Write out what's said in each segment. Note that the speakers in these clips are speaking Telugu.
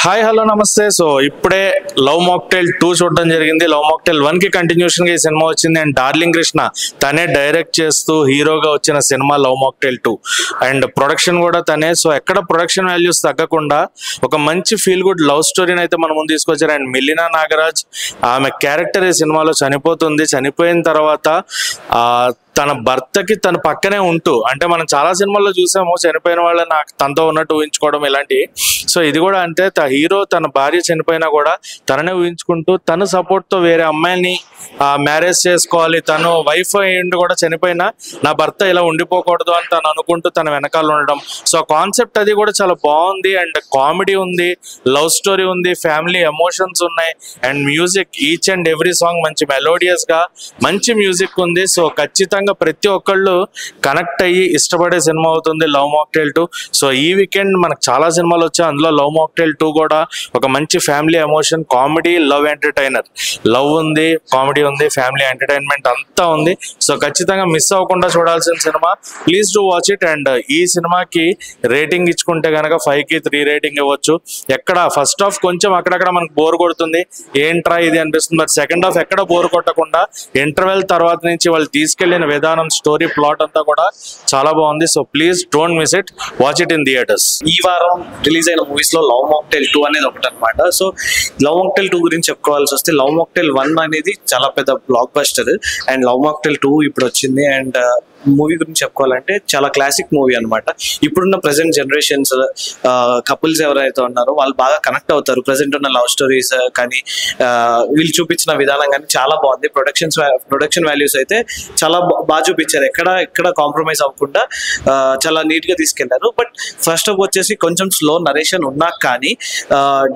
హాయ్ హలో నమస్తే. సో ఇప్పుడే లవ్ మాక్టైల్ 2 చూడడం జరిగింది. లవ్ మాక్టైల్ 1 కి కంటిన్యూషన్ గా ఈ సినిమా వచ్చింది. అండ్ డార్లింగ్ కృష్ణ తనే డైరెక్ట్ చేస్తూ హీరోగా వచ్చిన cinema love mocktail 2 and production కూడా తనే. సో ఎక్కడ ప్రొడక్షన్ వాల్యూస్ తగ్గకుండా ఒక మంచి ఫీల్ గుడ్ లవ్ స్టోరీని అయితే మన ముందు తీసుకొచ్చారు. అండ్ మిలినా నాగరాజ్ ఆమె క్యారెక్టర్ ఈ సినిమాలో చనిపోతుంది. చనిపోయిన తర్వాత తన భర్తకి తన పక్కనే ఉంటూ, అంటే మనం చాలా సినిమాల్లో చూసాము చనిపోయిన వాళ్ళని నాకు తనతో ఉన్నట్టు ఊహించుకోవడం ఇలాంటివి. సో ఇది కూడా అంటే హీరో తన భార్య చనిపోయినా కూడా తననే ఊహించుకుంటూ తన సపోర్ట్ తో వేరే అమ్మాయిని మ్యారేజ్ చేసుకోవాలి, తను వైఫ్ అయ్యిండి కూడా చనిపోయినా నా భర్త ఇలా ఉండిపోకూడదు అని తను అనుకుంటూ తన వెనకాల ఉండడం. సో కాన్సెప్ట్ అది కూడా చాలా బాగుంది. అండ్ కామెడీ ఉంది, లవ్ స్టోరీ ఉంది, ఫ్యామిలీ ఎమోషన్స్ ఉన్నాయి. And music each and every song మంచి మెలోడియస్ గా మంచి మ్యూజిక్ ఉంది. సో ఖచ్చితంగా ప్రతి ఒక్కళ్ళు కనెక్ట్ అయ్యి ఇష్టపడే సినిమా అవుతుంది లవ్ మాక్టైల్ 2. సో ఈ వీకెండ్ మనకు చాలా సినిమాలు వచ్చాయి, అందులో లవ్ మాక్టైల్ 2 కూడా ఒక మంచి family emotion, comedy, love entertainer. Love ఉంది, కామెడీ ఉంది, ఫ్యామిలీ ఎంటర్టైన్మెంట్ అంతా ఉంది. సో ఖచ్చితంగా మిస్ అవ్వకుండా చూడాల్సిన cinema. Please do watch it. And ఈ సినిమాకి రేటింగ్ ఇచ్చుకుంటే కనుక 5కి 3 రేటింగ్ ఇవ్వచ్చు. ఎక్కడ ఫస్ట్ హాఫ్ కొంచెం అక్కడక్కడ మనకు బోర్ కొడుతుంది, ఏంట్రా ఇది అనిపిస్తుంది. మరి సెకండ్ హాఫ్ ఎక్కడ బోర్ కొట్టకుండా ఇంటర్వెల్ తర్వాత నుంచి వాళ్ళు తీసుకెళ్లిన విధానం, స్టోరీ, ప్లాట్ అంతా కూడా చాలా బాగుంది. So please don't miss it, watch it in theatres. ఈ వారం రిలీజ్ అయిన మూవీస్ లో లవ్ మాక్టైల్ 2 అనేది ఒకటి అనమాట. సో లవ్ మాక్టైల్ 2 గురించి చెప్పుకోవాల్సి వస్తే లవ్ మాక్టైల్ 1 అనేది చాలా పెద్ద block buster and love mocktail 2 ఇప్పుడు వచ్చింది. అండ్ మూవీ గురించి చెప్పుకోవాలంటే చాలా క్లాసిక్ మూవీ అనమాట. ఇప్పుడున్న ప్రజెంట్ జనరేషన్స్ కపుల్స్ ఎవరైతే ఉన్నారో వాళ్ళు బాగా కనెక్ట్ అవుతారు. ప్రజెంట్ ఉన్న లవ్ స్టోరీస్ కానీ వీళ్ళు చూపించిన విధానం కానీ చాలా బాగుంది. ప్రొడక్షన్ వాల్యూస్ అయితే చాలా బాగా చూపించారు. ఎక్కడ కాంప్రమైజ్ అవ్వకుండా చాలా నీట్ గా తీసుకెళ్లారు. బట్ ఫస్ట్ ఆఫ్ వచ్చేసి కొంచెం స్లో నరేషన్ ఉన్నా కానీ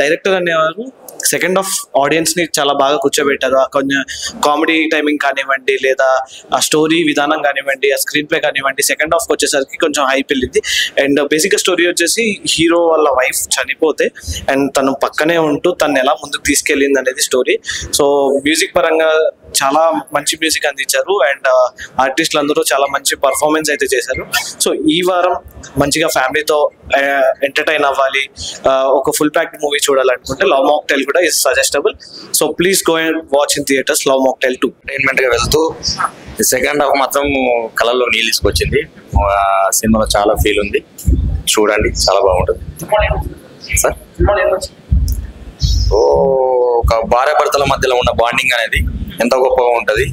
డైరెక్టర్ అనేవారు సెకండ్ హాఫ్ ఆడియన్స్ ని చాలా బాగా కూర్చోబెట్టారు. కొంచెం కామెడీ టైమింగ్ కానివ్వండి, లేదా ఆ స్టోరీ విధానం కానివ్వండి, ఆ స్క్రీన్ ప్లే కానివ్వండి, సెకండ్ హాఫ్ వచ్చేసరికి కొంచెం హైప్ వెళ్ళింది. అండ్ బేసిక్ గా స్టోరీ వచ్చేసి హీరో వాళ్ళ వైఫ్ చనిపోతే అండ్ తను పక్కనే ఉంటూ తను ఎలా ముందుకు తీసుకెళ్ళింది అనేది స్టోరీ. సో మ్యూజిక్ పరంగా చాలా మంచి మ్యూజిక్ అందించారు. అండ్ ఆర్టిస్టులు అందరూ చాలా మంచి పర్ఫార్మెన్స్ అయితే చేశారు. సో ఈ వారం మంచిగా ఫ్యామిలీతో ఎంటర్టైన్ అవ్వాలి, ఒక ఫుల్ ప్యాక్డ్ మూవీ చూడాలనుకుంటే లవ్ మాక్టైల్ కూడా is suggestible. So please go and watch in theatres love mocktail 2. Entertainment గా వెళ్తూ సెకండ్ హాఫ్ మాత్రం కళల్లో నీళ్ళు తీసుకొచ్చింది. సినిమాలో చాలా ఫీల్ ఉంది, చూడండి, చాలా బాగుంటుంది సార్. ఒక భార్య భర్తల మధ్యలో ఉన్న బాండింగ్ అనేది ఎంత గొప్పగా ఉంటుంది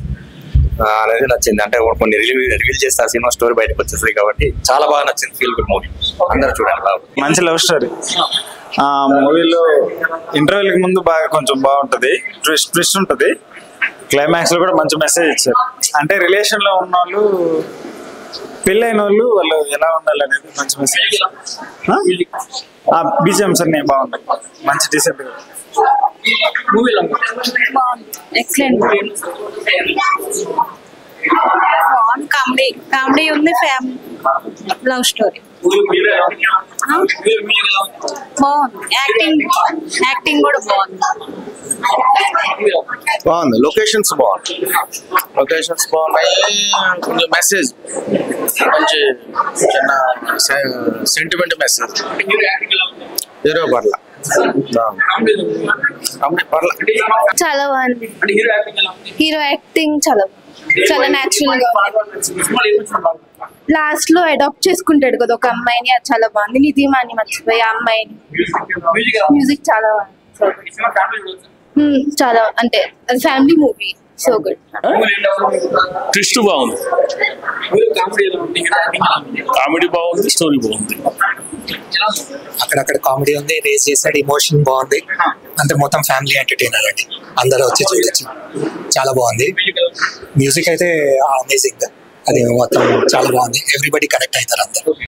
అనేది నచ్చింది. అంటే కొన్ని రివీల్ చేస్తారు, సినిమా స్టోరీ బయటకు వచ్చేస్తుంది కాబట్టి చాలా బాగా నచ్చింది. ఫీల్ గుడ్ మూవీ, అందరూ చూడండి. మంచి లవ్ స్టోరీ. మూవీలో ఇంటర్వెల్ కి ముందు కొంచెం బాగుంటది, ట్విస్ట్ ఉంటుంది. క్లైమాక్స్ లో కూడా మంచి మెసేజ్ ఇచ్చారు. అంటే రిలేషన్ లో ఉన్న వాళ్ళు, పెళ్ళైన వాళ్ళు ఎలా ఉండాలి అనేది మంచి మెసేజ్. బీజిఎమ్స్ అన్ని బాగుంటాయి, మంచి డీసెంట్ గా. ఎక్సలెంట్ కామెడీ ఉంది, ఫ్యామిలీ లవ్ స్టోరీ బాగుంది. యాక్టింగ్ కూడా బాగుంది. లొకేషన్స్ బాగున్నాయి. కొంచెం మెసేజ్, మంచి చిన్న సెంటిమెంట్ మెసేజ్. హీరో పర్ల చాలా బాగుంది. హీరో యాక్టింగ్ చాలా న్యాచురల్ గా. లాస్ట్ లో అడాప్ట్ చేసుకుంటాడు కదా ఒక అమ్మాయిని, అది చాలా బాగుంది. నిధిమాని మర్చిపోయి ఆ అమ్మాయిని. మ్యూజిక్ చాలా చాలా అంటే అది family movie. So good. Twist బాగుంది, కామెడీ బాగుంది, స్టోరీ బాగుంది. అక్కడక్కడ కామెడీ ఉంది, రేస్ చేసాడు, ఎమోషన్ బాగుంది. అంటే మొత్తం ఫ్యామిలీ ఎంటర్టైనర్ అండి, అందరూ వచ్చి చూడొచ్చు. చాలా బాగుంది. మ్యూజిక్ అయితే అమేజింగ్, అది మొత్తం చాలా బాగుంది. ఎవ్రీబడి కనెక్ట్ అవుతారు అందరూ.